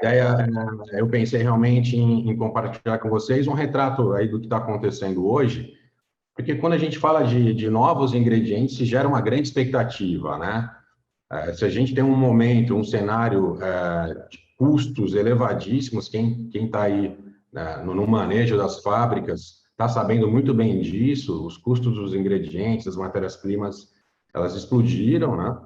ideia, eu pensei realmente em compartilhar com vocês um retrato aí do que está acontecendo hoje, porque quando a gente fala de novos ingredientes, se gera uma grande expectativa, né? Se a gente tem um momento, um cenário de custos elevadíssimos, quem está aí no manejo das fábricas está sabendo muito bem disso, os custos dos ingredientes, das matérias-primas, elas explodiram, né?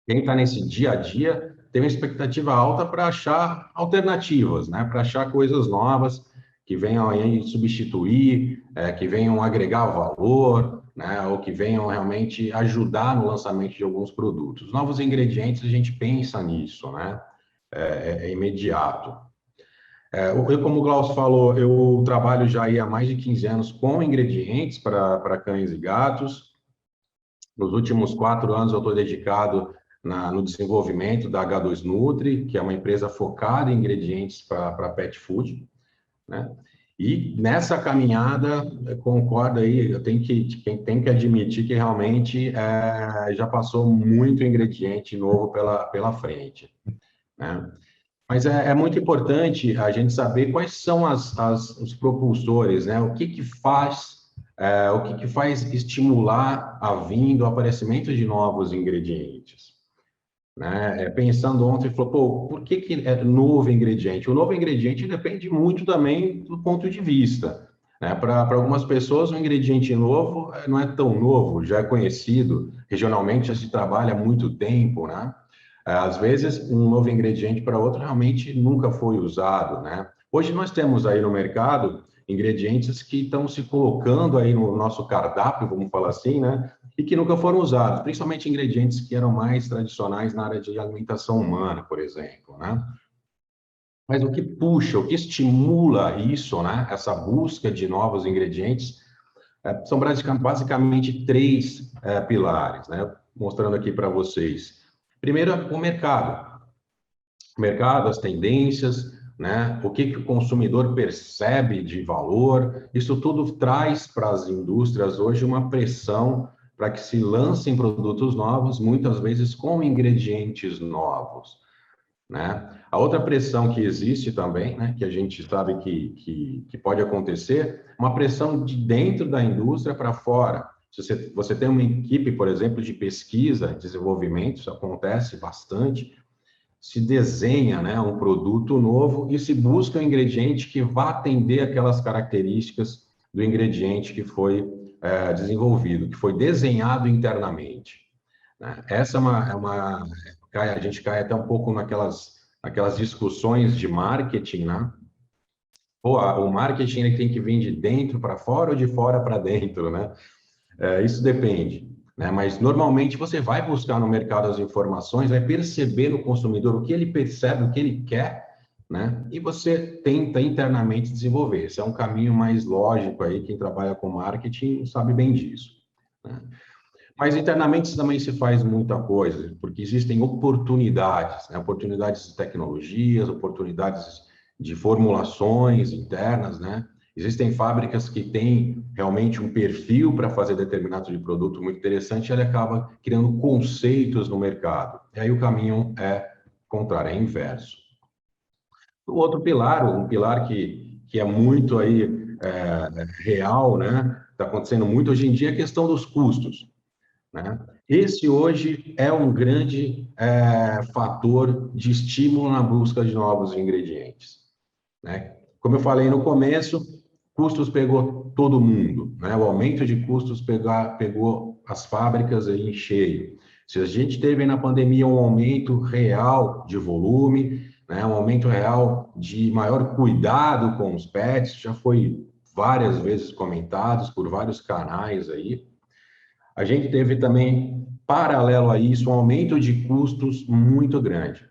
Quem está nesse dia a dia tem uma expectativa alta para achar alternativas, né? Para achar coisas novas que venham aí substituir, que venham agregar valor, né? Ou que venham realmente ajudar no lançamento de alguns produtos. Novos ingredientes, a gente pensa nisso, né? É imediato. Como o Glaucio falou, eu trabalho já aí há mais de 15 anos com ingredientes para cães e gatos. Nos últimos 4 anos, eu estou dedicado no desenvolvimento da H2 Nutri, que é uma empresa focada em ingredientes para pet food, né? E nessa caminhada, concordo aí, quem tem que admitir que realmente já passou muito ingrediente novo pela frente, né? Mas é muito importante a gente saber quais são os propulsores, né? O que faz estimular a vinda, o aparecimento de novos ingredientes, né? Pensando ontem, falou, pô, por que é novo ingrediente? O novo ingrediente depende muito também do ponto de vista, né? Para algumas pessoas, um ingrediente novo não é tão novo, já é conhecido, regionalmente já se trabalha há muito tempo, né? Às vezes, um novo ingrediente para outro realmente nunca foi usado, né? Hoje nós temos aí no mercado ingredientes que estão se colocando aí no nosso cardápio, vamos falar assim, né? E que nunca foram usados, principalmente ingredientes que eram mais tradicionais na área de alimentação humana, por exemplo, né? Mas o que puxa, o que estimula isso, né? Essa busca de novos ingredientes, são basicamente 3 pilares, né? Mostrando aqui para vocês. Primeiro, o mercado. O mercado, as tendências, né? O que o consumidor percebe de valor. Isso tudo traz para as indústrias hoje uma pressão para que se lancem produtos novos, muitas vezes com ingredientes novos, né? A outra pressão que existe também, né, que a gente sabe que pode acontecer, uma pressão de dentro da indústria para fora. Se você tem uma equipe, por exemplo, de pesquisa, desenvolvimento, isso acontece bastante, se desenha, né, um produto novo e se busca um ingrediente que vá atender aquelas características do ingrediente que foi desenvolvido, que foi desenhado internamente, né? Essa a gente cai até um pouco naquelas discussões de marketing, né? Pô, o marketing ele tem que vir de dentro para fora ou de fora para dentro, né? Isso depende, né? Mas normalmente você vai buscar no mercado as informações, vai perceber no consumidor o que ele percebe, o que ele quer, né? E você tenta internamente desenvolver. Esse é um caminho mais lógico aí, quem trabalha com marketing sabe bem disso, né? Mas internamente também se faz muita coisa, porque existem oportunidades, né? Oportunidades de tecnologias, oportunidades de formulações internas, né? Existem fábricas que têm realmente um perfil para fazer determinado tipo de produto muito interessante, e ele acaba criando conceitos no mercado. E aí o caminho é contrário, é inverso. O outro pilar, um pilar que é muito aí real, né? Está acontecendo muito hoje em dia, é a questão dos custos, né? Esse hoje é um grande fator de estímulo na busca de novos ingredientes, né? Como eu falei no começo, custos pegou todo mundo, né? O aumento de custos pegou as fábricas aí em cheio. Se a gente teve na pandemia um aumento real de volume, né? Um aumento real de maior cuidado com os pets, já foi várias vezes comentados por vários canais aí. A gente teve também, paralelo a isso, um aumento de custos muito grande.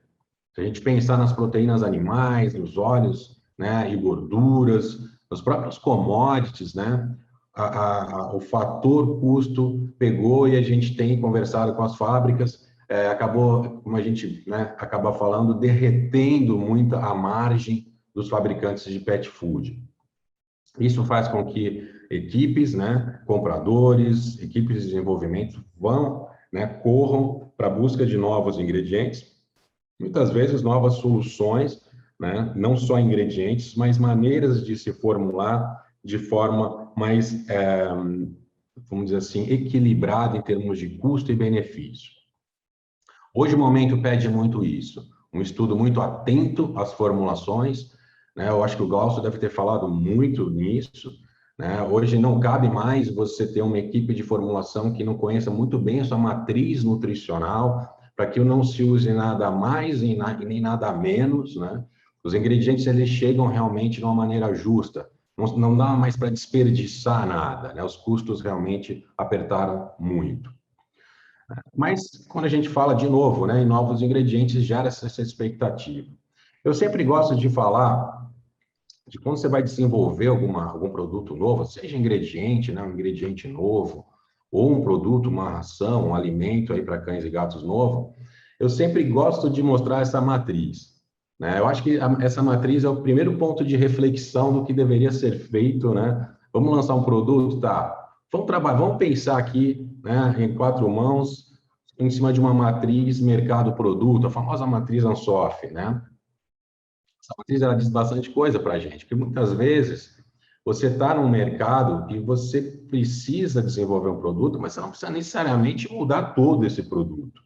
Se a gente pensar nas proteínas animais, nos óleos, né, e gorduras, nos próprios commodities, né, o fator custo pegou e a gente tem conversado com as fábricas, acabou, como a gente, né, acaba falando, derretendo muito a margem dos fabricantes de pet food. Isso faz com que equipes, né, compradores, equipes de desenvolvimento vão, né, corram para a busca de novos ingredientes, muitas vezes novas soluções né? Não só ingredientes, mas maneiras de se formular de forma mais, vamos dizer assim, equilibrada em termos de custo e benefício. Hoje o momento pede muito isso, um estudo muito atento às formulações, né? Eu acho que o Glaucio deve ter falado muito nisso, né? Hoje não cabe mais você ter uma equipe de formulação que não conheça muito bem a sua matriz nutricional, para que não se use nada mais e nem nada menos, né? Os ingredientes eles chegam realmente de uma maneira justa, não dá mais para desperdiçar nada, né? Os custos realmente apertaram muito. Mas quando a gente fala de novo, né, em novos ingredientes, gera essa expectativa. Eu sempre gosto de falar de quando você vai desenvolver algum produto novo, seja ingrediente, né, um ingrediente novo, ou um produto, uma ração, um alimento aí para cães e gatos novo, eu sempre gosto de mostrar essa matriz. Né? Eu acho que essa matriz é o primeiro ponto de reflexão do que deveria ser feito, né? Vamos lançar um produto, tá? Vamos trabalhar, vamos pensar aqui, né, em quatro mãos, em cima de uma matriz mercado-produto, a famosa matriz Ansoff, né? Essa matriz ela diz bastante coisa para a gente, porque muitas vezes você está num mercado e você precisa desenvolver um produto, mas você não precisa necessariamente mudar todo esse produto,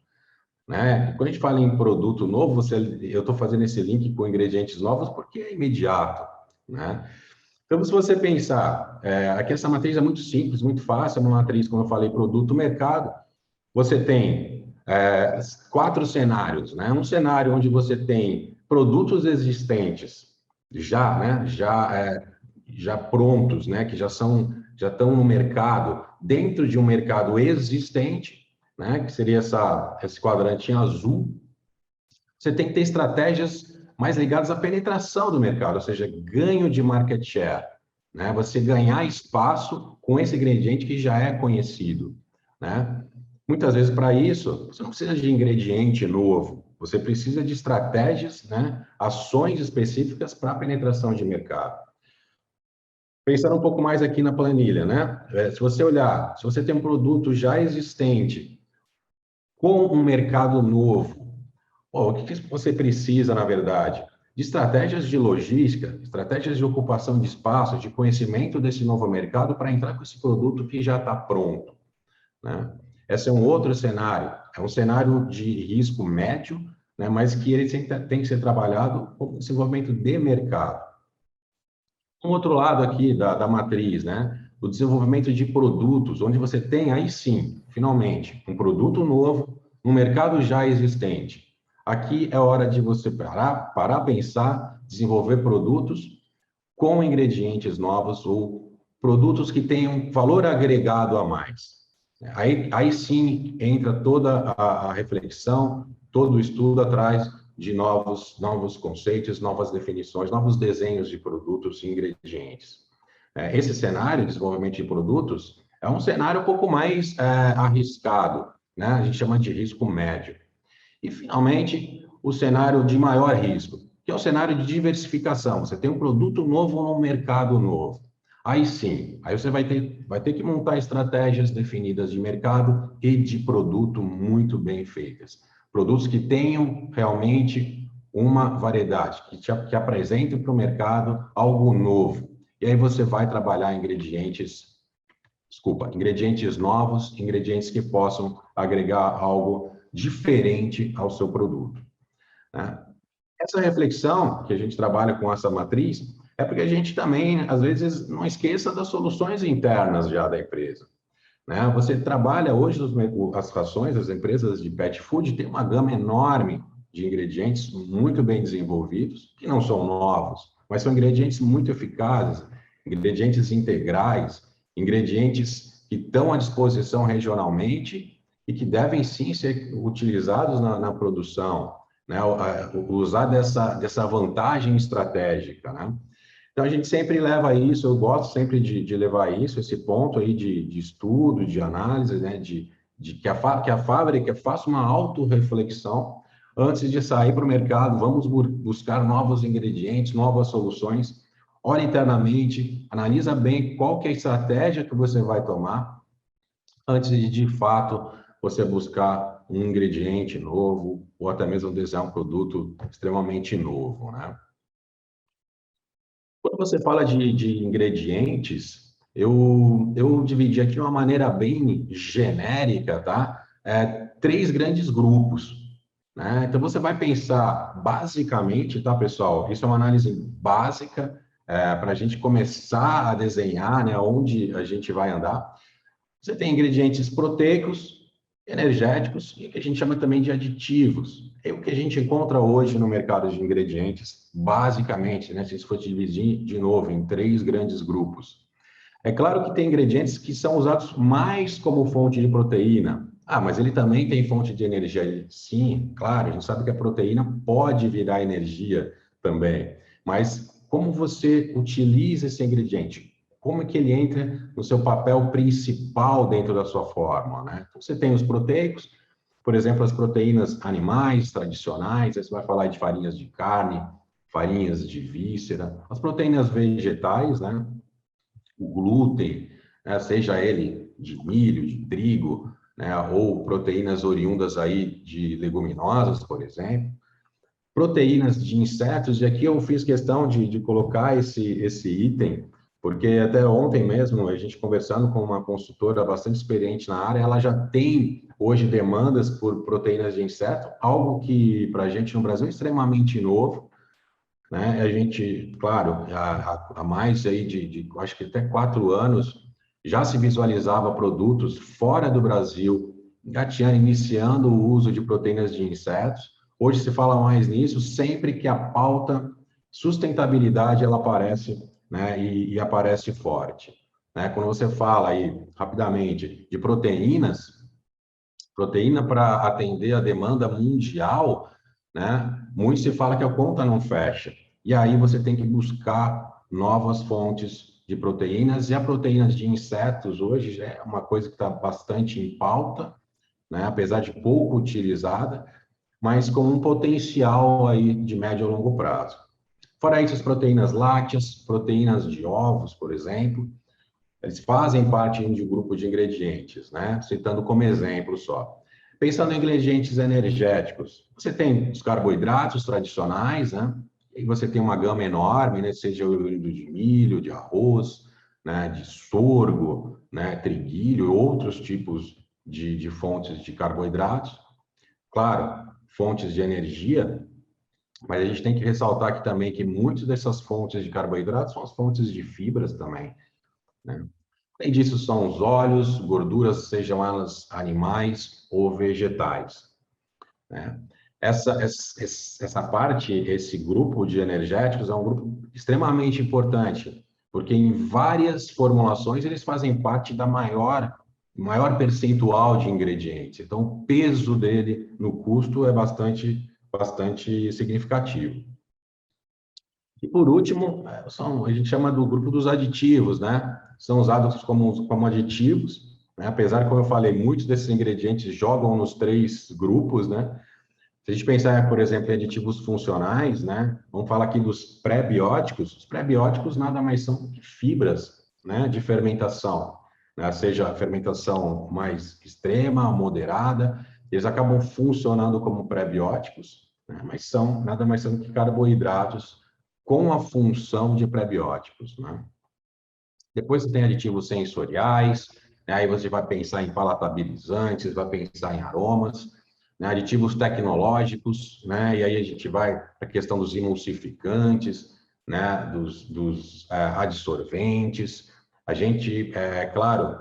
né? Quando a gente fala em produto novo, eu estou fazendo esse link com ingredientes novos porque é imediato, né? Então, se você pensar, aqui essa matriz é muito simples, muito fácil, é uma matriz, como eu falei, produto-mercado. Você tem quatro cenários, né? Um cenário onde você tem produtos existentes já prontos, né? Que já estão no mercado, dentro de um mercado existente, né? Que seria esse quadrantinho azul. Você tem que ter estratégias mais ligadas à penetração do mercado, ou seja, ganho de market share, né? Você ganhar espaço com esse ingrediente que já é conhecido, né? Muitas vezes, para isso, você não precisa de ingrediente novo, você precisa de estratégias, né? Ações específicas para a penetração de mercado. Pensando um pouco mais aqui na planilha, né? Se você olhar, se você tem um produto já existente com um mercado novo, o que você precisa, na verdade? De estratégias de logística, estratégias de ocupação de espaço, de conhecimento desse novo mercado para entrar com esse produto que já está pronto, né? Esse é um outro cenário, é um cenário de risco médio, né, mas que ele tem que ser trabalhado com o desenvolvimento de mercado. Um outro lado aqui da matriz, né, o desenvolvimento de produtos, onde você tem aí sim, finalmente, um produto novo, um mercado já existente. Aqui é hora de você parar, pensar, desenvolver produtos com ingredientes novos ou produtos que tenham valor agregado a mais. Aí sim entra toda a reflexão, todo o estudo atrás de novos conceitos, novas definições, novos desenhos de produtos e ingredientes. Esse cenário de desenvolvimento de produtos é um cenário um pouco mais arriscado, né? A gente chama de risco médio. E, finalmente, o cenário de maior risco, que é o cenário de diversificação. Você tem um produto novo no mercado novo. Aí sim, aí você vai ter que montar estratégias definidas de mercado e de produto muito bem feitas. Produtos que tenham realmente uma variedade, que apresentem para o mercado algo novo. E aí você vai trabalhar ingredientes novos, ingredientes que possam agregar algo diferente ao seu produto, né? Essa reflexão que a gente trabalha com essa matriz é porque a gente também, às vezes, não esqueça das soluções internas já da empresa, né? Você trabalha hoje, as rações, as empresas de pet food têm uma gama enorme de ingredientes muito bem desenvolvidos, que não são novos, mas são ingredientes muito eficazes, ingredientes integrais, ingredientes que estão à disposição regionalmente e que devem sim ser utilizados na produção, né? Usar dessa vantagem estratégica, né? Então, a gente sempre leva isso, eu gosto sempre de levar isso, esse ponto aí de estudo, de análise, né? De que a fábrica faça uma autorreflexão antes de sair para o mercado. Vamos buscar novos ingredientes, novas soluções. Olha internamente, analisa bem qual que é a estratégia que você vai tomar antes de fato, você buscar um ingrediente novo ou até mesmo desenhar um produto extremamente novo, né? Quando você fala de ingredientes, eu dividi aqui de uma maneira bem genérica, tá? Três grandes grupos, né? Então, você vai pensar basicamente, tá, pessoal? Isso é uma análise básica, para a gente começar a desenhar, né, onde a gente vai andar. Você tem ingredientes proteicos, energéticos e o que a gente chama também de aditivos. É o que a gente encontra hoje no mercado de ingredientes, basicamente, né? Se isso for dividir de novo em três grandes grupos. É claro que tem ingredientes que são usados mais como fonte de proteína. Ah, mas ele também tem fonte de energia. Sim, claro, a gente sabe que a proteína pode virar energia também. Mas como você utiliza esse ingrediente? Como é que ele entra no seu papel principal dentro da sua fórmula, né? Então, você tem os proteicos, por exemplo, as proteínas animais tradicionais, aí você vai falar de farinhas de carne, farinhas de víscera, as proteínas vegetais, né? O glúten, né, seja ele de milho, de trigo, né, ou proteínas oriundas aí de leguminosas, por exemplo, proteínas de insetos, e aqui eu fiz questão de colocar esse item, porque até ontem mesmo, a gente conversando com uma consultora bastante experiente na área, ela já tem hoje demandas por proteínas de inseto, algo que para a gente no Brasil é extremamente novo, né? A gente, claro, há mais aí acho que até 4 anos, já se visualizava produtos fora do Brasil, engateando, iniciando o uso de proteínas de insetos. Hoje se fala mais nisso, sempre que a pauta sustentabilidade ela aparece, né? E aparece forte, né? Quando você fala aí rapidamente de proteínas, proteína para atender a demanda mundial, né? Muito se fala que a conta não fecha. E aí você tem que buscar novas fontes de proteínas, e a proteínas de insetos hoje já é uma coisa que está bastante em pauta, né? Apesar de pouco utilizada, mas com um potencial aí de médio a longo prazo. Fora isso, as proteínas lácteas, proteínas de ovos, por exemplo, eles fazem parte de um grupo de ingredientes, né? Citando como exemplo só. Pensando em ingredientes energéticos, você tem os carboidratos tradicionais, né? E você tem uma gama enorme, né? Seja oriundo de milho, de arroz, né? De sorgo, né? Triguilho, outros tipos de fontes de carboidratos. Claro, fontes de energia, mas a gente tem que ressaltar aqui também que muitas dessas fontes de carboidratos são as fontes de fibras também, né? Além disso, são os óleos, gorduras, sejam elas animais ou vegetais, né? Essa parte, esse grupo de energéticos é um grupo extremamente importante, porque em várias formulações eles fazem parte da maior percentual de ingredientes. Então, o peso dele no custo é bastante significativo. E por último, a gente chama do grupo dos aditivos, né? São usados como aditivos, né? Apesar que, como eu falei, muitos desses ingredientes jogam nos três grupos, né? Se a gente pensar, por exemplo, em aditivos funcionais, né? Vamos falar aqui dos pré-bióticos. Os pré-bióticos nada mais são que fibras, né? De fermentação, né? Seja a fermentação mais extrema, moderada, eles acabam funcionando como pré-bióticos, né? Mas nada mais são que carboidratos com a função de pré-bióticos, né? Depois você tem aditivos sensoriais, né? Aí você vai pensar em palatabilizantes, vai pensar em aromas, né? Aditivos tecnológicos, né? E aí a gente vai para a questão dos emulsificantes, né? Dos adsorventes. A gente, claro,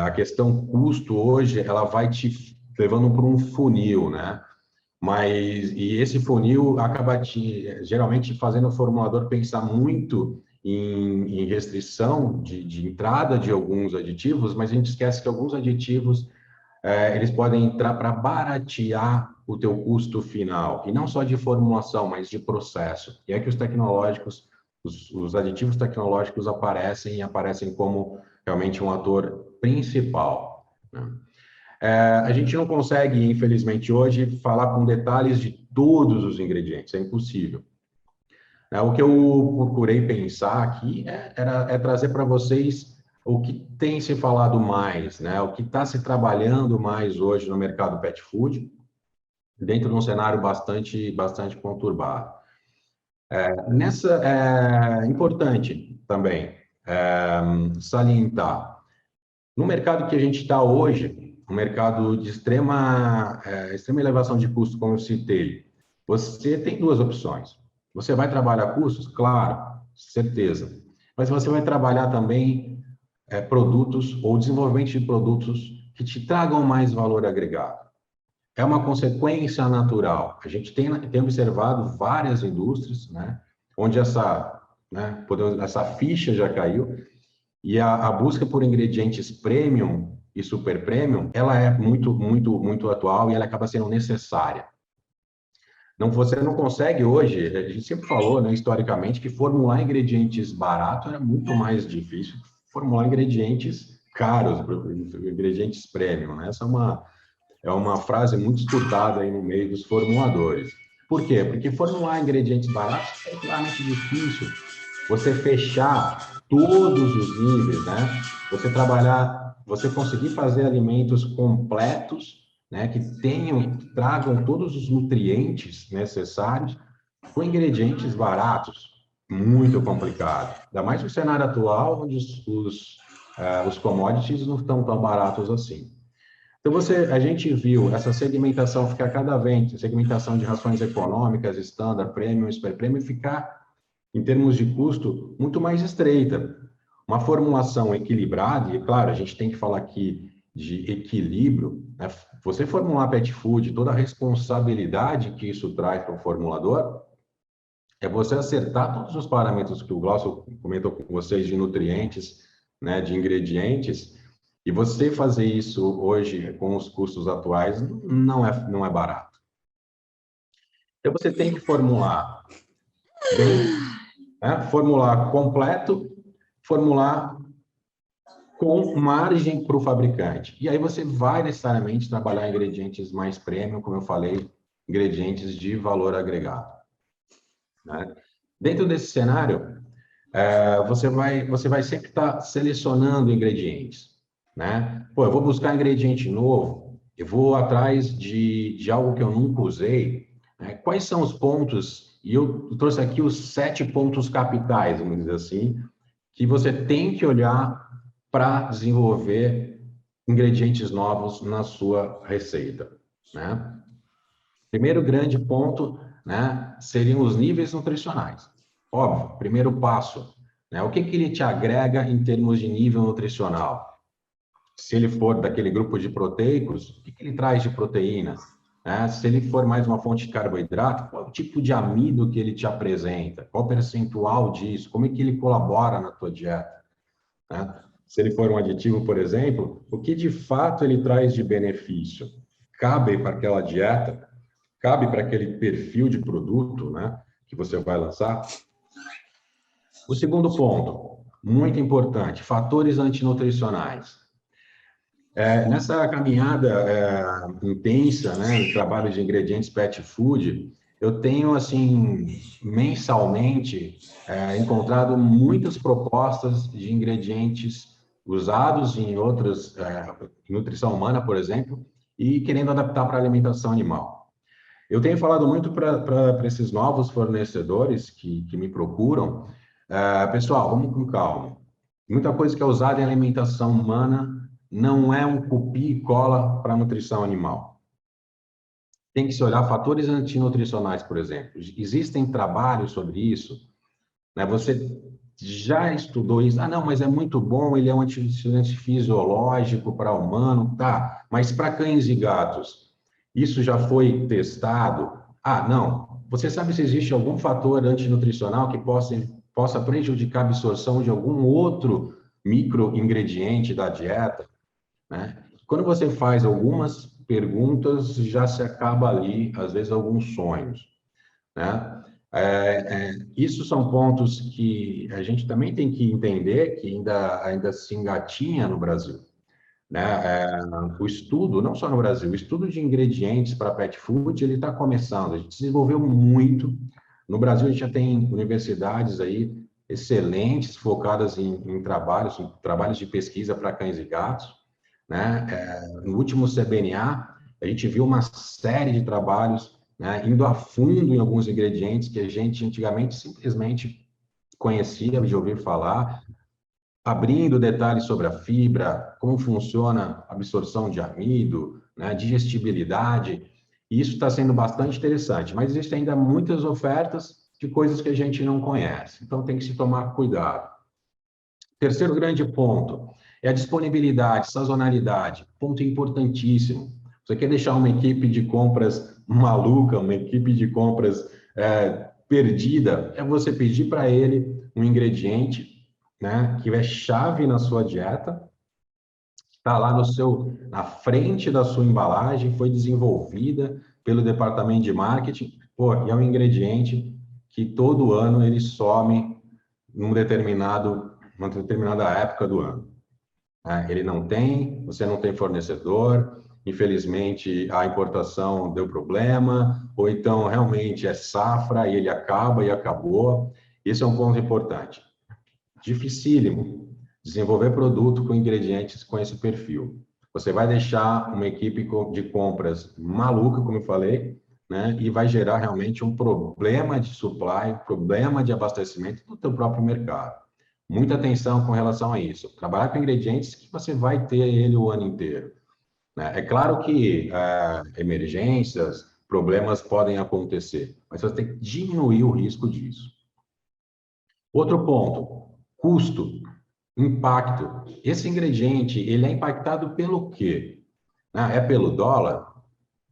a questão custo hoje, ela vai te levando para um funil, né? E esse funil acaba geralmente fazendo o formulador pensar muito em restrição de entrada de alguns aditivos, mas a gente esquece que alguns aditivos eles podem entrar para baratear o teu custo final, e não só de formulação, mas de processo. E é que os tecnológicos, os aditivos tecnológicos aparecem, e aparecem como realmente um ator principal, né? A gente não consegue, infelizmente, hoje, falar com detalhes de todos os ingredientes, é impossível. O que eu procurei pensar aqui é trazer para vocês o que tem se falado mais, né? O que está se trabalhando mais hoje no mercado pet food, dentro de um cenário bastante conturbado. Nessa, é importante também salientar, no mercado que a gente está hoje, um mercado de extrema elevação de custo, como eu citei, você tem duas opções. Você vai trabalhar custos? Claro, certeza. Mas você vai trabalhar também produtos ou desenvolvimento de produtos que te tragam mais valor agregado. É uma consequência natural. A gente tem observado várias indústrias, né, onde essa ficha já caiu, e a busca por ingredientes premium e super premium, ela é muito, muito, muito atual e ela acaba sendo necessária. Você não consegue hoje, a gente sempre falou, né, historicamente, que formular ingredientes baratos era muito mais difícil que formular ingredientes caros, ingredientes premium, né? Essa é uma frase muito escutada aí no meio dos formuladores. Por quê? Porque formular ingredientes baratos é claramente difícil. Você fechar todos os níveis, né? Você trabalhar, você conseguir fazer alimentos completos, né? Que tragam todos os nutrientes necessários com ingredientes baratos. Muito complicado. Ainda mais no cenário atual, onde os commodities não estão tão baratos assim. Então, a gente viu essa segmentação ficar cada vez, segmentação de rações econômicas, standard, premium, super premium, ficar, em termos de custo, muito mais estreita. Uma formulação equilibrada, e claro, a gente tem que falar aqui de equilíbrio, né? Você formular pet food, toda a responsabilidade que isso traz para o formulador, é você acertar todos os parâmetros que o Glaucio comentou com vocês de nutrientes, né, de ingredientes, e você fazer isso hoje com os custos atuais não é barato. Então você tem que formular bem, né, formular completo, formular com margem para o fabricante. E aí você vai necessariamente trabalhar ingredientes mais premium, como eu falei, ingredientes de valor agregado, né? Dentro desse cenário, você vai sempre estar selecionando ingredientes, né? Pô, eu vou buscar ingrediente novo, eu vou atrás de algo que eu nunca usei, né? Quais são os pontos? E eu trouxe aqui os 7 pontos capitais, vamos dizer assim, que você tem que olhar para desenvolver ingredientes novos na sua receita, né? Primeiro grande ponto, né, seriam os níveis nutricionais. Óbvio, primeiro passo, né, o que ele te agrega em termos de nível nutricional? Se ele for daquele grupo de proteicos, o que ele traz de proteína? Né? Se ele for mais uma fonte de carboidrato, qual é o tipo de amido que ele te apresenta? Qual o percentual disso? Como é que ele colabora na tua dieta? Né? Se ele for um aditivo, por exemplo, o que de fato ele traz de benefício? Cabe para aquela dieta? Cabe para aquele perfil de produto, né, que você vai lançar? O segundo ponto, muito importante, fatores antinutricionais. Nessa caminhada intensa, né, no trabalho de ingredientes pet food, eu tenho, assim, mensalmente, encontrado muitas propostas de ingredientes usados em outras, nutrição humana, por exemplo, e querendo adaptar para a alimentação animal. Eu tenho falado muito para esses novos fornecedores que me procuram, pessoal, vamos com calma. Muita coisa que é usada em alimentação humana não é um copia e cola para nutrição animal. Tem que se olhar fatores antinutricionais, por exemplo. Existem trabalhos sobre isso, né? Você já estudou isso? Ah, não, mas é muito bom, ele é um antioxidante fisiológico para humano, tá? Mas para cães e gatos, isso já foi testado? Ah, não. Você sabe se existe algum fator antinutricional que possa prejudicar a absorção de algum outro microingrediente da dieta, né? Quando você faz algumas perguntas, já se acaba ali, às vezes, alguns sonhos, né? Isso são pontos que a gente também tem que entender que ainda se engatinha no Brasil, né? O estudo, não só no Brasil, o estudo de ingredientes para pet food, ele está começando, a gente desenvolveu muito. No Brasil, a gente já tem universidades aí excelentes, focadas em trabalhos de pesquisa para cães e gatos, né? No último CBNA, a gente viu uma série de trabalhos, né, indo a fundo em alguns ingredientes que a gente antigamente simplesmente conhecia de ouvir falar, abrindo detalhes sobre a fibra, como funciona a absorção de amido, né, digestibilidade. Isso está sendo bastante interessante, mas existem ainda muitas ofertas de coisas que a gente não conhece, então tem que se tomar cuidado. Terceiro grande ponto é a disponibilidade, sazonalidade, ponto importantíssimo. Você quer deixar uma equipe de compras maluca, uma equipe de compras perdida, é você pedir para ele um ingrediente, né, que é chave na sua dieta, está lá na frente da sua embalagem, foi desenvolvida pelo departamento de marketing, pô, e é um ingrediente que todo ano ele some uma determinada época do ano. Ele não tem, você não tem fornecedor, infelizmente a importação deu problema, ou então realmente é safra e ele acaba e acabou. Esse é um ponto importante. Dificílimo desenvolver produto com ingredientes com esse perfil. Você vai deixar uma equipe de compras maluca, como eu falei, né? E vai gerar realmente um problema de supply, um problema de abastecimento do teu próprio mercado. Muita atenção com relação a isso. Trabalhar com ingredientes que você vai ter ele o ano inteiro, né? É claro que emergências, problemas podem acontecer, mas você tem que diminuir o risco disso. Outro ponto, custo, impacto. Esse ingrediente, ele é impactado pelo quê? É pelo dólar?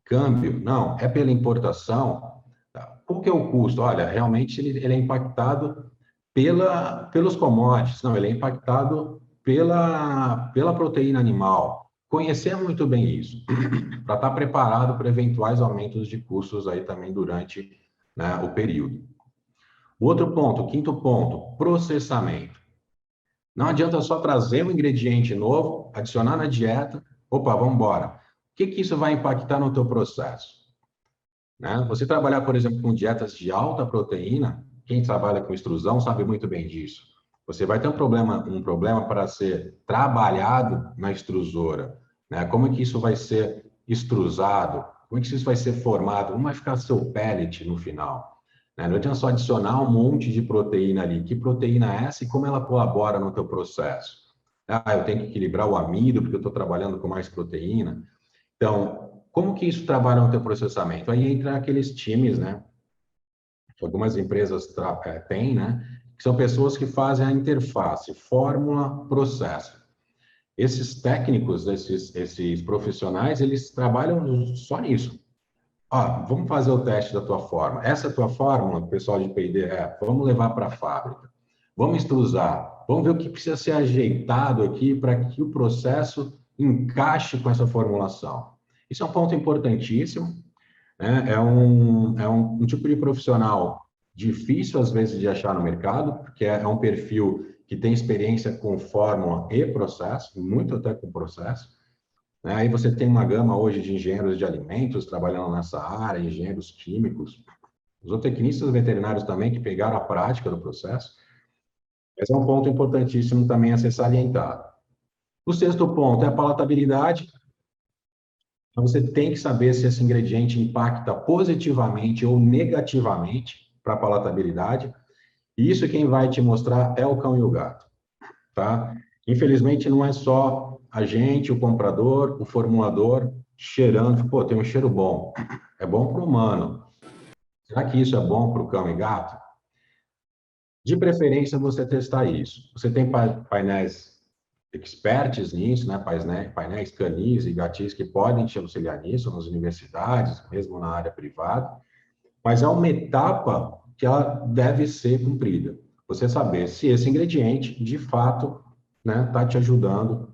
Câmbio? Não. É pela importação? Qual que é o custo? Olha, realmente ele é impactado pelos commodities. Não, ele é impactado pela proteína animal. Conhecer muito bem isso, para estar preparado para eventuais aumentos de custos aí também durante, né, o período. Outro ponto, quinto ponto, processamento. Não adianta só trazer um ingrediente novo, adicionar na dieta, opa, vamos embora. O que isso vai impactar no teu processo? Né? Você trabalhar, por exemplo, com dietas de alta proteína, quem trabalha com extrusão sabe muito bem disso. Você vai ter um problema para ser trabalhado na extrusora, né? Como é que isso vai ser extrusado? Como é que isso vai ser formado? Como vai ficar seu pellet no final? Né? Não adianta só adicionar um monte de proteína ali. Que proteína é essa e como ela colabora no teu processo? Eu tenho que equilibrar o amido porque eu estou trabalhando com mais proteína. Então, como que isso trabalha no teu processamento? Aí entra aqueles times, né? Que algumas empresas têm, né? Que são pessoas que fazem a interface, fórmula, processo. Esses técnicos, esses profissionais, eles trabalham só nisso. Vamos fazer o teste da tua forma. Essa é a tua fórmula, o pessoal de P&D, vamos levar para a fábrica. Vamos extrusar. Vamos ver o que precisa ser ajeitado aqui para que o processo encaixe com essa formulação. Isso é um ponto importantíssimo, né? É um tipo de profissional difícil, às vezes, de achar no mercado, porque é um perfil que tem experiência com fórmula e processo, muito até com processo, né? Aí você tem uma gama hoje de engenheiros de alimentos trabalhando nessa área, engenheiros químicos, zootecnistas veterinários também que pegaram a prática do processo. Esse é um ponto importantíssimo também a ser salientado. O sexto ponto é a palatabilidade. Então, você tem que saber se esse ingrediente impacta positivamente ou negativamente para a palatabilidade. E isso quem vai te mostrar é o cão e o gato, tá? Infelizmente, não é só a gente, o comprador, o formulador, cheirando, pô, tem um cheiro bom. É bom para o humano. Será que isso é bom para o cão e gato? De preferência, você testar isso. Você tem painéis experts nisso, né? Painéis canis e gatis que podem te auxiliar nisso, nas universidades, mesmo na área privada, mas é uma etapa que ela deve ser cumprida. Você saber se esse ingrediente, de fato, né, está te ajudando,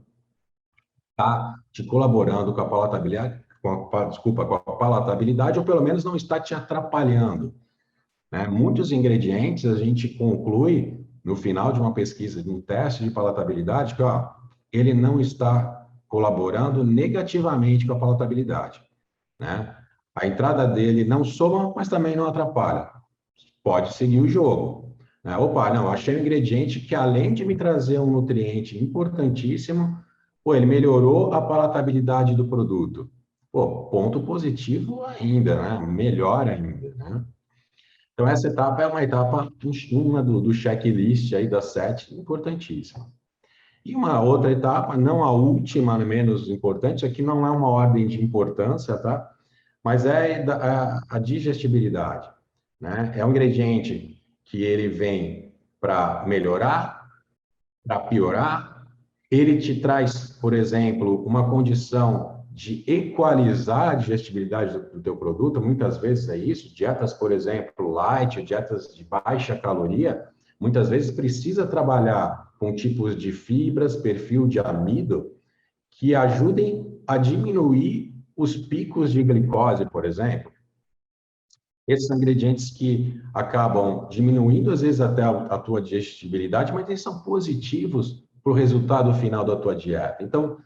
está te colaborando com a palatabilidade, com a palatabilidade, ou pelo menos não está te atrapalhando, né? Muitos ingredientes a gente conclui no final de uma pesquisa, de um teste de palatabilidade, que ele não está colaborando negativamente com a palatabilidade, né? A entrada dele não soma, mas também não atrapalha. Pode seguir o jogo, né? Opa, não, achei um ingrediente que além de me trazer um nutriente importantíssimo, ele melhorou a palatabilidade do produto. Pô, ponto positivo ainda, né? Melhor ainda, né? Então, essa etapa é uma etapa, uma do checklist aí das 7, importantíssima. E uma outra etapa, não a última, menos importante, aqui não é uma ordem de importância, tá? Mas é a digestibilidade, né? É um ingrediente que ele vem para melhorar, para piorar. Ele te traz, por exemplo, uma condição de equalizar a digestibilidade do teu produto. Muitas vezes é isso. Dietas, por exemplo, light, dietas de baixa caloria, muitas vezes precisa trabalhar com tipos de fibras, perfil de amido, que ajudem a diminuir os picos de glicose, por exemplo. Esses são ingredientes que acabam diminuindo, às vezes, até a tua digestibilidade, mas eles são positivos para o resultado final da tua dieta. Então,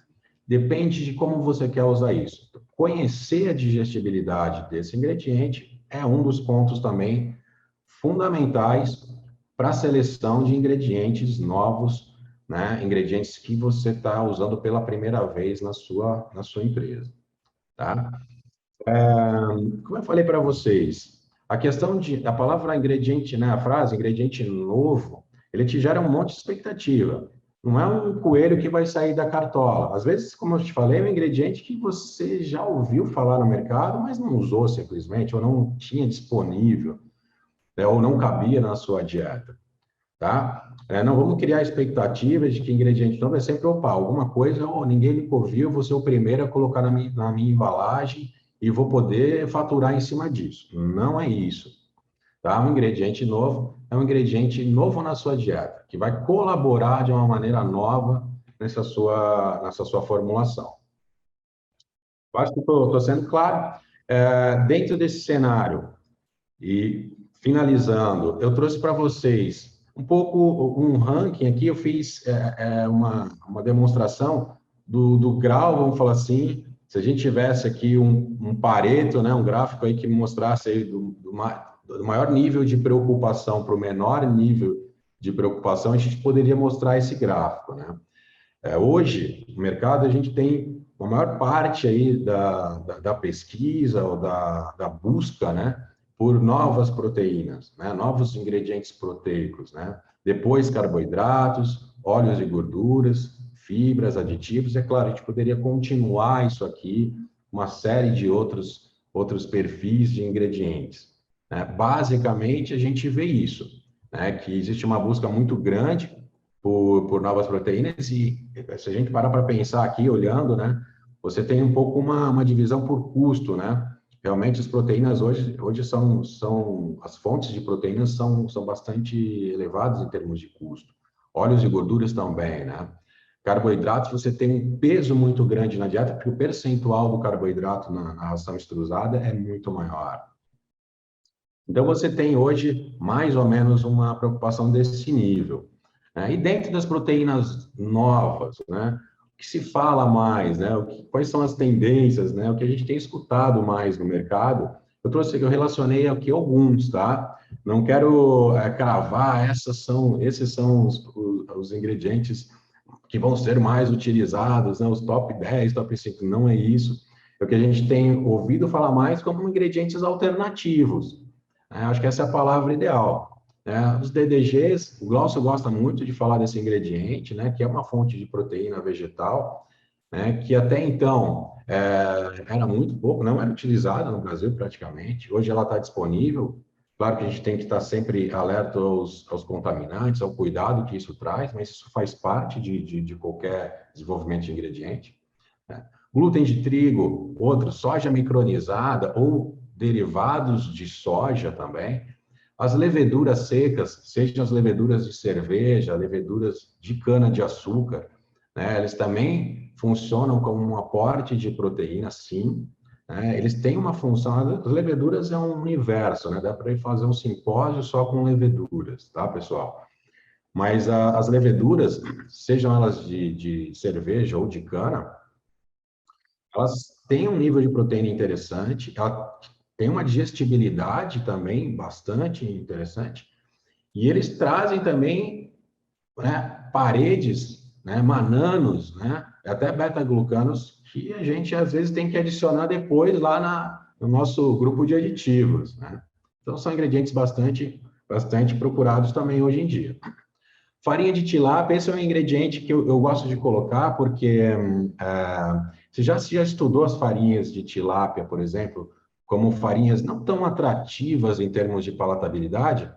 depende de como você quer usar isso. Conhecer a digestibilidade desse ingrediente é um dos pontos também fundamentais para a seleção de ingredientes novos, né? Ingredientes que você está usando pela primeira vez na sua empresa, tá? Como eu falei para vocês, a questão a palavra ingrediente, né, a frase ingrediente novo, ele te gera um monte de expectativa. Não é um coelho que vai sair da cartola. Às vezes, como eu te falei, é um ingrediente que você já ouviu falar no mercado, mas não usou simplesmente, ou não tinha disponível, né, ou não cabia na sua dieta, tá? Não vamos criar expectativas de que ingrediente novo é sempre, opa, alguma coisa, oh, ninguém me ouviu, vou ser o primeiro a colocar na minha embalagem e vou poder faturar em cima disso. Não é isso, tá? Um ingrediente novo é um ingrediente novo na sua dieta, que vai colaborar de uma maneira nova nessa sua formulação. Eu acho que estou sendo claro. Dentro desse cenário, e finalizando, eu trouxe para vocês um pouco um ranking aqui. Eu fiz uma demonstração do grau, vamos falar assim. Se a gente tivesse aqui um Pareto, né, um gráfico aí que mostrasse aí do maior nível de preocupação para o menor nível de preocupação, a gente poderia mostrar esse gráfico, né? Hoje, no mercado, a gente tem a maior parte aí da pesquisa ou da busca, né, por novas proteínas, né, novos ingredientes proteicos, né? Depois, carboidratos, óleos e gorduras, fibras, aditivos. É claro, a gente poderia continuar isso aqui, uma série de outros perfis de ingredientes, né? Basicamente, a gente vê isso, né, que existe uma busca muito grande por novas proteínas, e se a gente parar para pensar aqui, olhando, né, você tem um pouco uma divisão por custo, né? Realmente as proteínas hoje as fontes de proteínas são bastante elevadas em termos de custo. Óleos e gorduras também, né? Carboidratos, você tem um peso muito grande na dieta, porque o percentual do carboidrato na ração extrusada é muito maior. Então, você tem hoje mais ou menos uma preocupação desse nível, né? E dentro das proteínas novas, né? O que se fala mais, né? Quais são as tendências, né? O que a gente tem escutado mais no mercado? Eu relacionei aqui alguns, tá? Não quero cravar, esses são os ingredientes que vão ser mais utilizados, né? Os top 10, top 5, não é isso. É o que a gente tem ouvido falar mais como ingredientes alternativos. Acho que essa é a palavra ideal. Os DDGs, o Glaucio gosta muito de falar desse ingrediente, né, que é uma fonte de proteína vegetal, né, que até então era muito pouco, não era utilizada no Brasil praticamente. Hoje ela está disponível. Claro que a gente tem que estar sempre alerta aos contaminantes, ao cuidado que isso traz, mas isso faz parte de qualquer desenvolvimento de ingrediente, né? Glúten de trigo, outro, soja micronizada ou derivados de soja também. As leveduras secas, sejam as leveduras de cerveja, leveduras de cana-de-açúcar, né? Eles também funcionam como um aporte de proteína, sim, né? Eles têm uma função, as leveduras é um universo, né? Dá para fazer um simpósio só com leveduras, tá, pessoal? Mas as leveduras, sejam elas de cerveja ou de cana, elas têm um nível de proteína interessante, ela tem uma digestibilidade também bastante interessante, e eles trazem também, né, paredes, né, mananos, né, até beta-glucanos que a gente às vezes tem que adicionar depois lá no nosso grupo de aditivos, né? Então são ingredientes bastante procurados também hoje em dia. Farinha de tilápia, esse é um ingrediente que eu gosto de colocar porque você já estudou as farinhas de tilápia, por exemplo, como farinhas não tão atrativas em termos de palatabilidade?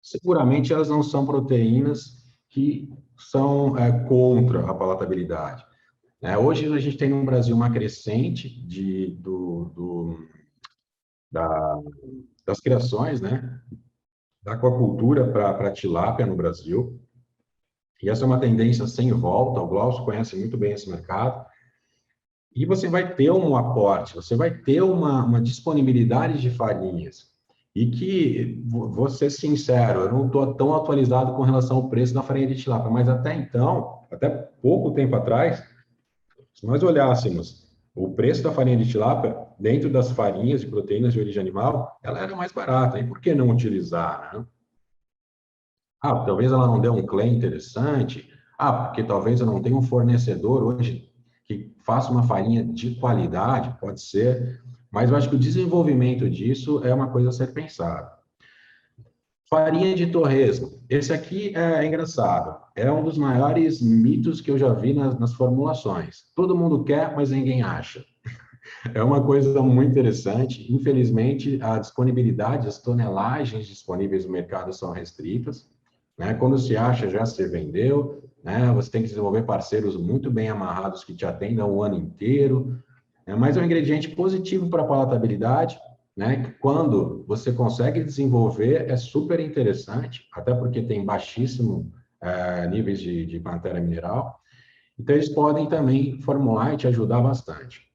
Seguramente elas não são proteínas que são contra a palatabilidade. Hoje a gente tem no Brasil uma crescente das criações, né, da aquacultura para tilápia no Brasil, e essa é uma tendência sem volta, o Glaucio conhece muito bem esse mercado, e você vai ter um aporte, você vai ter uma disponibilidade de farinhas, e que, vou ser sincero, eu não estou tão atualizado com relação ao preço da farinha de tilápia, mas até então, até pouco tempo atrás, se nós olhássemos o preço da farinha de tilápia dentro das farinhas de proteínas de origem animal, ela era mais barata. E por que não utilizar, né? Ah, talvez ela não dê um claim interessante. Ah, porque talvez eu não tenha um fornecedor hoje que faça uma farinha de qualidade, pode ser. Mas eu acho que o desenvolvimento disso é uma coisa a ser pensada. Farinha de torresmo. Esse aqui é engraçado. É um dos maiores mitos que eu já vi nas formulações. Todo mundo quer, mas ninguém acha. É uma coisa muito interessante. Infelizmente, a disponibilidade, as tonelagens disponíveis no mercado são restritas, né? Quando se acha, já se vendeu, né? Você tem que desenvolver parceiros muito bem amarrados que te atendam o ano inteiro, né? Mas é um ingrediente positivo para a palatabilidade, né? Que quando você consegue desenvolver, é super interessante, até porque tem baixíssimo níveis de matéria mineral. Então, eles podem também formular e te ajudar bastante.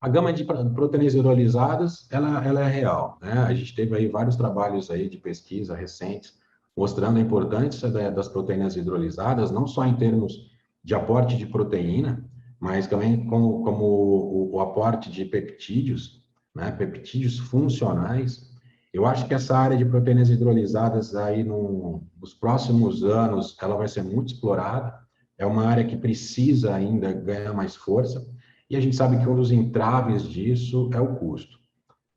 A gama de proteínas hidrolisadas, ela é real, né? A gente teve aí vários trabalhos aí de pesquisa recentes mostrando a importância das proteínas hidrolisadas, não só em termos de aporte de proteína, mas também como o aporte de peptídeos, né? Peptídeos funcionais. Eu acho que essa área de proteínas hidrolisadas aí nos próximos anos, ela vai ser muito explorada. É uma área que precisa ainda ganhar mais força. E a gente sabe que um dos entraves disso é o custo,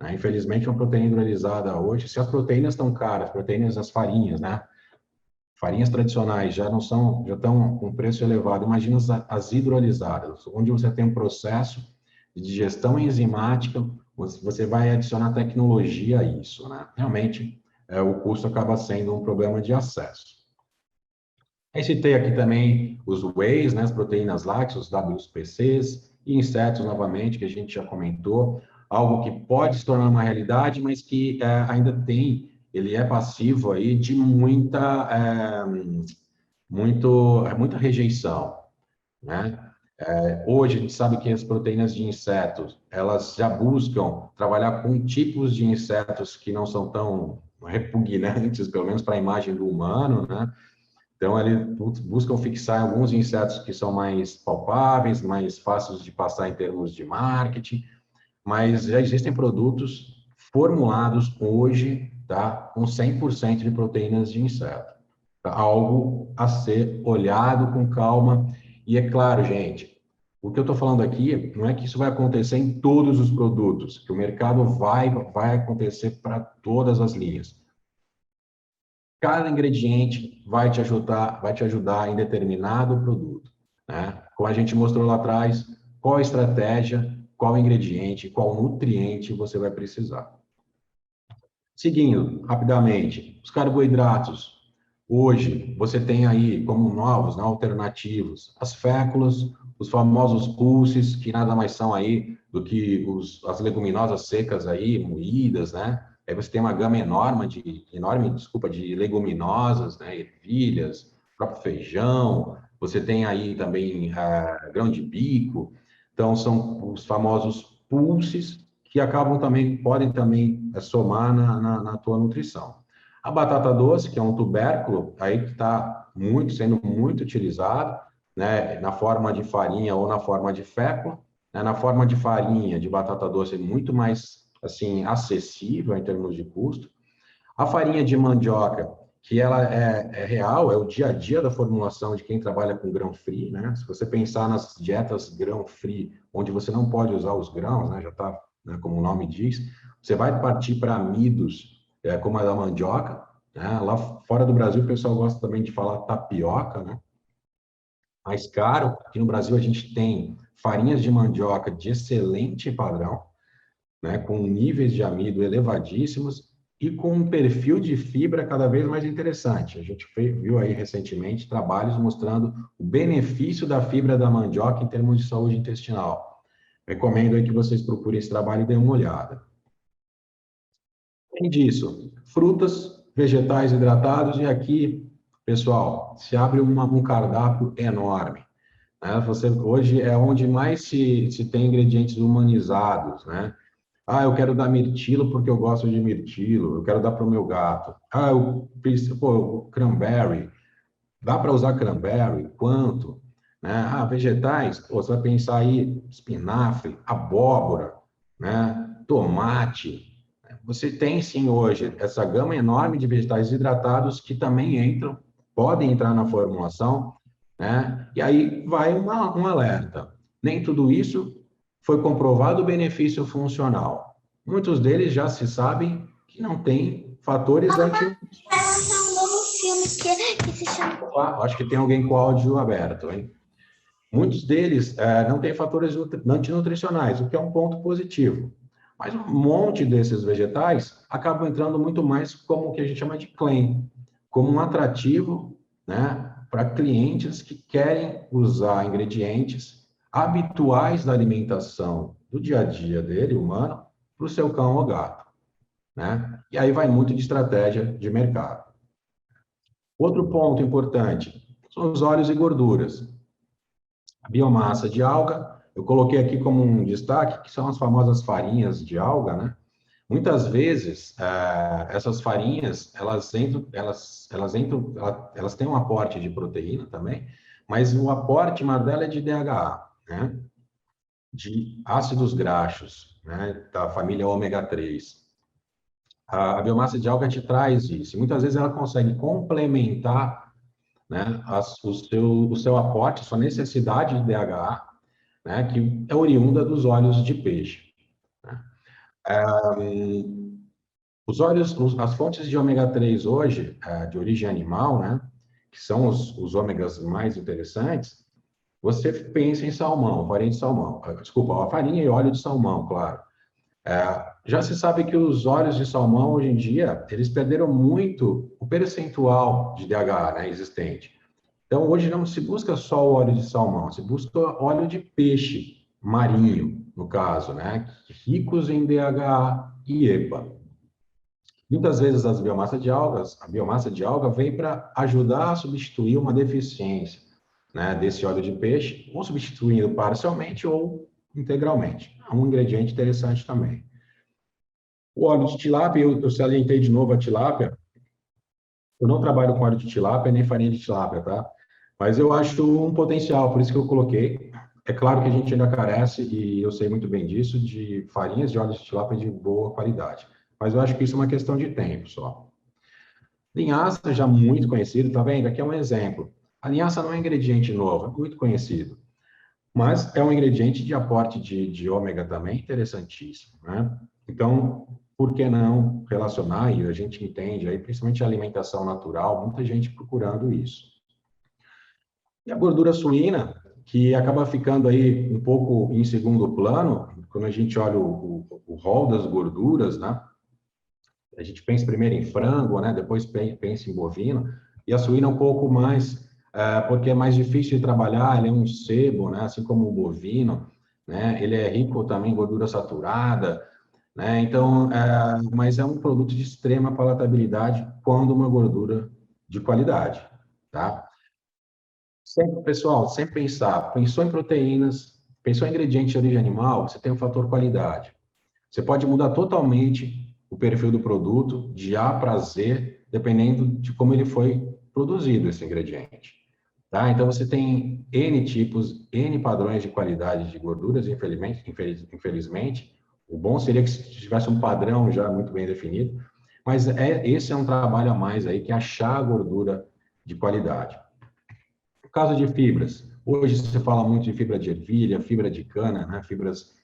né? Infelizmente, uma proteína hidrolisada hoje, se as proteínas estão caras, proteínas das farinhas, né? Farinhas tradicionais já estão com preço elevado. Imagina as hidrolisadas, onde você tem um processo de digestão enzimática, você vai adicionar tecnologia a isso, né? Realmente, o custo acaba sendo um problema de acesso. Aí citei aqui também os whey's, né, as proteínas lácteas, os WPCs, e insetos, novamente, que a gente já comentou, algo que pode se tornar uma realidade, mas que ainda ele é passivo aí de muita rejeição, né? Hoje a gente sabe que as proteínas de insetos, elas já buscam trabalhar com tipos de insetos que não são tão repugnantes, pelo menos para a imagem do humano, né? Então, eles buscam fixar alguns insetos que são mais palpáveis, mais fáceis de passar em termos de marketing, mas já existem produtos formulados hoje, tá, com 100% de proteínas de inseto. Tá? Algo a ser olhado com calma. E é claro, gente, o que eu estou falando aqui não é que isso vai acontecer em todos os produtos, que o mercado vai acontecer para todas as linhas. Cada ingrediente vai te ajudar em determinado produto, né? Como a gente mostrou lá atrás, qual a estratégia, qual ingrediente, qual nutriente você vai precisar. Seguindo rapidamente, os carboidratos. Hoje, você tem aí como novos, né, alternativos, as féculas, os famosos pulses, que nada mais são aí do que as leguminosas secas aí, moídas, né? Aí você tem uma gama enorme, de leguminosas, né? Ervilhas, próprio feijão. Você tem aí também grão de bico. Então, são os famosos pulses que podem também somar na tua nutrição. A batata doce, que é um tubérculo, aí que está sendo muito utilizado, né? Na forma de farinha ou na forma de fécula. Né? Na forma de farinha, de batata doce, é muito mais assim acessível em termos de custo. A farinha de mandioca, que ela é real, é o dia a dia da formulação de quem trabalha com grão-free, né? Se você pensar nas dietas grão-free, onde você não pode usar os grãos, né? Já está, né, como o nome diz, você vai partir para amidos, como a da mandioca, né? Lá fora do Brasil, o pessoal gosta também de falar tapioca, né? Mais caro. Aqui no Brasil, a gente tem farinhas de mandioca de excelente padrão, né, com níveis de amido elevadíssimos e com um perfil de fibra cada vez mais interessante. A gente viu aí recentemente trabalhos mostrando o benefício da fibra da mandioca em termos de saúde intestinal. Recomendo aí que vocês procurem esse trabalho e deem uma olhada. Além disso, frutas, vegetais hidratados, e aqui, pessoal, se abre um cardápio enorme. Né? Você, hoje é onde mais se tem ingredientes humanizados, né? Ah, eu quero dar mirtilo porque eu gosto de mirtilo, eu quero dar para o meu gato. Ah, cranberry, dá para usar cranberry? Quanto? Né? Ah, vegetais, pô, você vai pensar aí espinafre, abóbora, né? Tomate. Você tem sim hoje essa gama enorme de vegetais hidratados que também entram, podem entrar na formulação, né? E aí vai um alerta. Nem tudo isso foi comprovado o benefício funcional. Muitos deles já se sabem que não tem fatores anti. Vai lançar um novo filme que se chama. Acho que tem alguém com o áudio aberto, hein? Muitos deles não têm fatores antinutricionais, o que é um ponto positivo. Mas um monte desses vegetais acabam entrando muito mais como o que a gente chama de claim, como um atrativo, né, para clientes que querem usar ingredientes habituais da alimentação do dia a dia dele, humano, para o seu cão ou gato, né? E aí vai muito de estratégia de mercado. Outro ponto importante são os óleos e gorduras. A biomassa de alga, eu coloquei aqui como um destaque, que são as famosas farinhas de alga, né? Muitas vezes, essas farinhas, elas têm um aporte de proteína também, mas o aporte maior dela é de DHA, né? De ácidos graxos, né? Da família ômega 3. A biomassa de alga te traz isso. E muitas vezes ela consegue complementar, né, o seu aporte, a sua necessidade de DHA, né, que é oriunda dos óleos de peixe. Né? Os óleos, as fontes de ômega 3 hoje, de origem animal, né, que são os ômegas mais interessantes, você pensa em salmão, farinha de salmão. Desculpa, a farinha e óleo de salmão, claro. Já se sabe que os óleos de salmão, hoje em dia, eles perderam muito o percentual de DHA, né, existente. Então, hoje não se busca só o óleo de salmão, se busca óleo de peixe marinho, no caso, né? Ricos em DHA e EPA. Muitas vezes a biomassa de alga vem para ajudar a substituir uma deficiência, né, desse óleo de peixe, ou substituindo parcialmente ou integralmente. É um ingrediente interessante também. O óleo de tilápia, eu salientei de novo a tilápia. Eu não trabalho com óleo de tilápia nem farinha de tilápia, tá? Mas eu acho um potencial, por isso que eu coloquei. É claro que a gente ainda carece, e eu sei muito bem disso, de farinhas de óleo de tilápia de boa qualidade. Mas eu acho que isso é uma questão de tempo só. Linhaça, já muito conhecido, tá vendo? Aqui é um exemplo. A linhaça não é um ingrediente novo, é muito conhecido. Mas é um ingrediente de aporte de ômega também interessantíssimo, né? Então, por que não relacionar? E a gente entende aí, principalmente a alimentação natural, muita gente procurando isso. E a gordura suína, que acaba ficando aí um pouco em segundo plano, quando a gente olha o rol das gorduras, né? A gente pensa primeiro em frango, né? Depois pensa em bovino, e a suína um pouco mais, porque é mais difícil de trabalhar, ele é um sebo, né? Assim como o bovino, né? Ele é rico também em gordura saturada, né? Então, mas é um produto de extrema palatabilidade quando uma gordura de qualidade, tá? Sempre, pessoal, sempre pensar, pensou em proteínas, pensou em ingrediente de origem animal, você tem o fator qualidade. Você pode mudar totalmente o perfil do produto de A para Z, dependendo de como ele foi produzido, esse ingrediente. Tá? Então, você tem N tipos, N padrões de qualidade de gorduras, infelizmente, o bom seria que se tivesse um padrão já muito bem definido, Mas esse é um trabalho a mais aí, que é achar a gordura de qualidade. No caso de fibras, hoje se fala muito de fibra de ervilha, fibra de cana, né? Fibras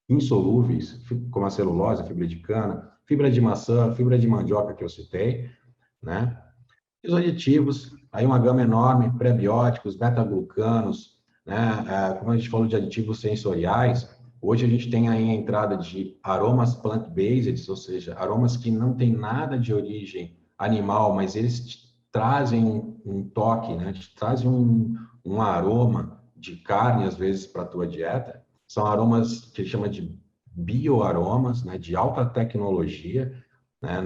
insolúveis, como a celulose, a fibra de cana, fibra de maçã, fibra de mandioca que eu citei, né? Os aditivos, aí uma gama enorme, prebióticos, beta-glucanos, né? Como a gente falou de aditivos sensoriais, hoje a gente tem aí a entrada de aromas plant-based, ou seja, aromas que não têm nada de origem animal, mas eles trazem um toque, né? Te trazem um aroma de carne, às vezes, para a tua dieta. São aromas que chama de bioaromas, né? De alta tecnologia, né?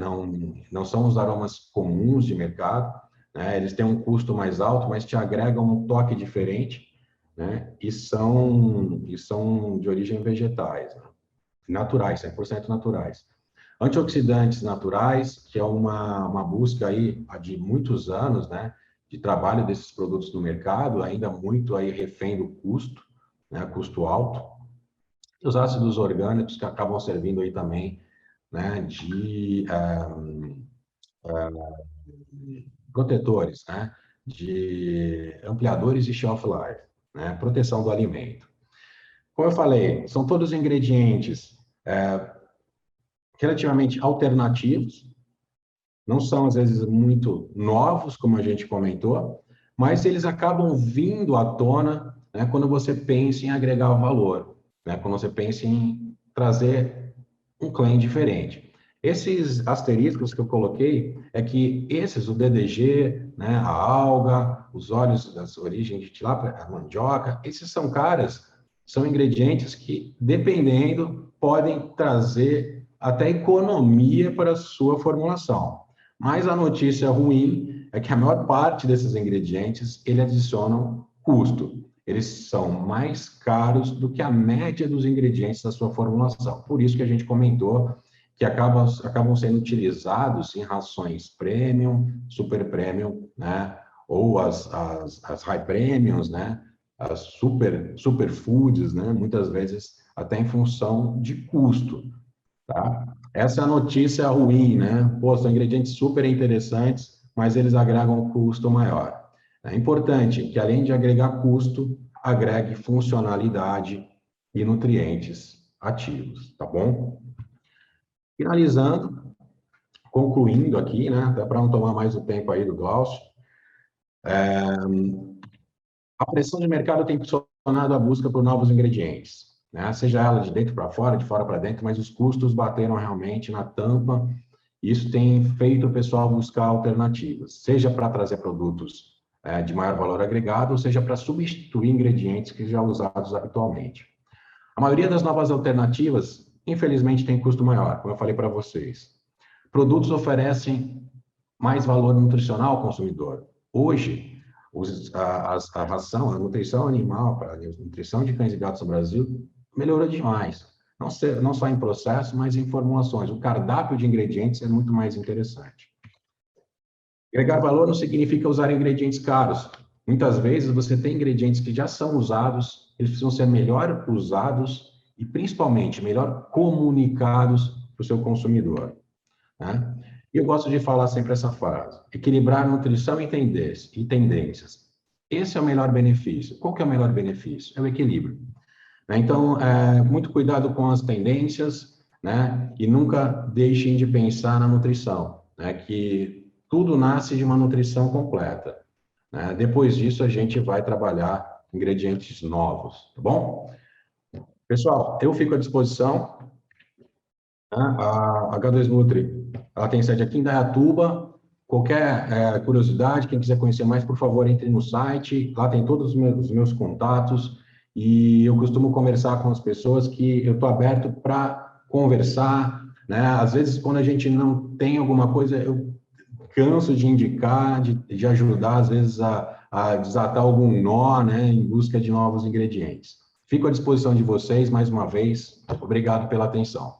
Não são os aromas comuns de mercado, né? Eles têm um custo mais alto, mas te agregam um toque diferente, né? E são de origem vegetais, né? Naturais, 100% naturais. Antioxidantes naturais, que é uma busca aí de muitos anos, né? De trabalho desses produtos no mercado, ainda muito aí refém do custo, né? Custo alto. E os ácidos orgânicos que acabam servindo aí também, né? De protetores, né? De ampliadores de shelf life, né? Proteção do alimento. Como eu falei, são todos ingredientes relativamente alternativos, não são às vezes muito novos, como a gente comentou, mas eles acabam vindo à tona, né, quando você pensa em agregar valor, né, quando você pensa em trazer um claim diferente. Esses asteriscos que eu coloquei é que esses, o DDG, né, a alga, os óleos das origens de tilápia, a mandioca, esses são caras, são ingredientes que, dependendo, podem trazer até economia para a sua formulação. Mas a notícia ruim é que a maior parte desses ingredientes, eles adicionam custo. Eles são mais caros do que a média dos ingredientes da sua formulação. Por isso que a gente comentou que acabam sendo utilizados em rações premium, super premium, né? Ou as high premiums, né? As super foods, né? Muitas vezes até em função de custo, tá? Essa é a notícia ruim, né? Pô, são ingredientes super interessantes, mas eles agregam um custo maior. É importante que, além de agregar custo, agregue funcionalidade e nutrientes ativos, tá bom? Finalizando, concluindo aqui, né? Até para não tomar mais o tempo aí do Glaucio, a pressão de mercado tem pressionado a busca por novos ingredientes, né? Seja ela de dentro para fora, de fora para dentro, mas os custos bateram realmente na tampa. Isso tem feito o pessoal buscar alternativas, seja para trazer produtos de maior valor agregado, ou seja para substituir ingredientes que já usados habitualmente. A maioria das novas alternativas, infelizmente, tem custo maior, como eu falei para vocês. Produtos oferecem mais valor nutricional ao consumidor. Hoje, a ração, a nutrição animal, a nutrição de cães e gatos no Brasil melhorou demais. Não só em processo, mas em formulações. O cardápio de ingredientes é muito mais interessante. Agregar valor não significa usar ingredientes caros. Muitas vezes você tem ingredientes que já são usados, eles precisam ser melhor usados e, principalmente, melhor comunicados para o seu consumidor, né? E eu gosto de falar sempre essa frase: equilibrar nutrição e tendências. Esse é o melhor benefício. Qual que é o melhor benefício? É o equilíbrio, né? Então, muito cuidado com as tendências, né? E nunca deixem de pensar na nutrição, né? Que tudo nasce de uma nutrição completa, né? Depois disso, a gente vai trabalhar ingredientes novos, tá bom? Pessoal, eu fico à disposição, né? A H2 Nutri, ela tem sede aqui em Dayatuba. Qualquer curiosidade, quem quiser conhecer mais, por favor, entre no site. Lá tem todos os meus contatos. E eu costumo conversar com as pessoas que eu estou aberto para conversar, né? Às vezes, quando a gente não tem alguma coisa, eu canso de indicar, de ajudar, às vezes, a desatar algum nó, né? Em busca de novos ingredientes. Fico à disposição de vocês, mais uma vez. Obrigado pela atenção.